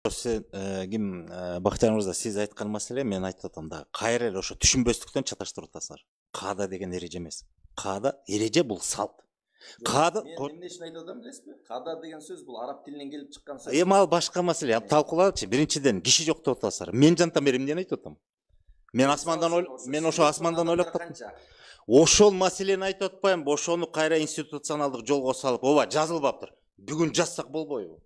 Сен ким Бактияр мырза, сиз айткан маселе мен айтып атам да, кайра эле ошо түшүнбөстүктөн чаташтырып атасыңар. Каада деген эреже эмес. Каада эреже бул салт. Каада мен эмне үчүн айтып атам билесизби? Каада деген сөз бул араб тилинен келип чыккан сөз. Эми ал башка маселе. Талкуулачы. Биринчиден киши жок деп атасызар. Мен жантам бери эмнени айтып атам? Мен ошо асмандан ойлоп таптым. Ошол маселени айтып атпайм. Ошону кайра институционалдык жолго салып, ооба жазылбаптыр. Бүгүн жазсак болбойбу?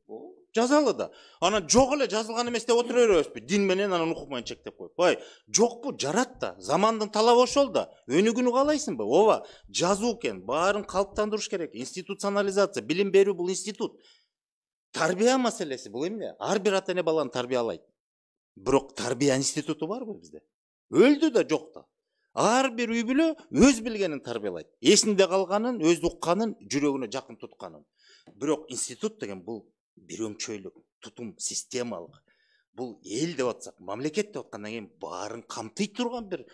Жазалы да. Анан жок эле жазылган эмес деп отура беребизби? Дин менен анан укук менен чектеп коюп. Бай, жокпу, жарат да. Замандын талабы ошол да. Өнүгүүнү каалайсыңбы? Ооба, жазуу экен. Баарын калыптандырыш керек. Институционализация, билим берүү бул институт. Тарбия маселеси бул эмне? Ар бир ата эне баланы тарбиялайт. Бирок тарбия институту барбы бизде? Өлдү да, жок да. Ар бир үй бүлө өз билгенин тарбиялайт. Эсинде калганын, өз укканын, жүрөгүнө жакын тутканын. Бирок институт деген бул бир өңчөйлүк, тутум, системалык. Бул эл деп атсак, мамлекет деп аткандан кийин баарын камтый турган бир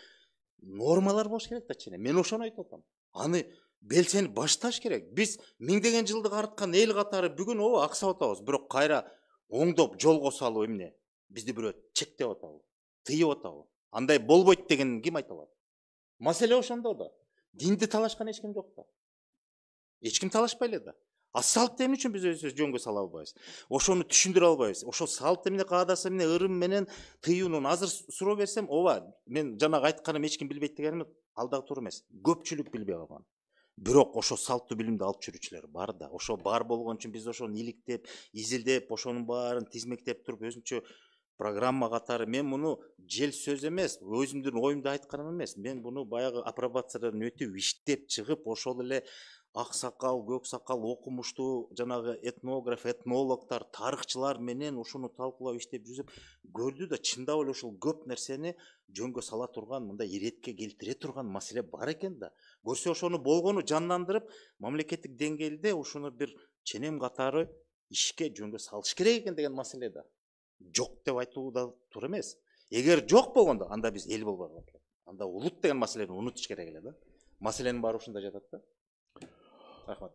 нормалар болуш керек да чене. Мен ошону айтып атам. Аны белсенип башташ керек. Биз миңдеген жылдык арткан эл катары бүгүн ооба аксап атабыз, бирок кайра оңдоп жолго салуу эмне? Бизди бирөө чектеп атабы? Тыйып атабы? Андай болбойт деген ким айта алат? Маселе ошондо да. Динди талашкан эч ким жок да. Эч ким талашпай эле да. А салт эмне үчүн биз өзүбүз жөнгө сала албайбыз? Ошону түшүндүрө албайбыз. Ошол салт эмне, каадасы эмне, ырым менен тыюунун азыр суроо берсем, ооба, мен жанагы айтканым эч ким билбейт дегеним алдагы туура эмес. Көпчүлүк билбей калган. Бирок ошо салттуу билимди алып жүрүүчүлөр бар да. Ошо бар болгон үчүн биз ошону иликтеп, изилдеп, ошонун баарын тизмектеп туруп өзүнчө программа катары. Мен муну жел сөз эмес, өзүмдүн оюмду айтканым эмес. Мен буну баягы апробациядан өтүп, иштеп чыгып, ошол эле ак сакал, көк сакал, окумуштуу жанагы этнограф, этнологдор, тарыхчылар менен ушуну талкуулап иштеп жүрүп көрдү да, чындап эле ушул көп нерсени жөнгө сала турган, мындай иретке келтире турган маселе бар экен да. Көрсө ошону болгону жандандырып, мамлекеттик деңгээлде ушуну бир ченем катары ишке жөнгө салыш керек экен деген маселе да. Жок деп айтуу да туура эмес. Эгер жок болгондо, анда биз эл болбой калат элек. Анда улут деген маселени унутуш керек эле да. Маселенин баары ушунда жатат да. Рахмат.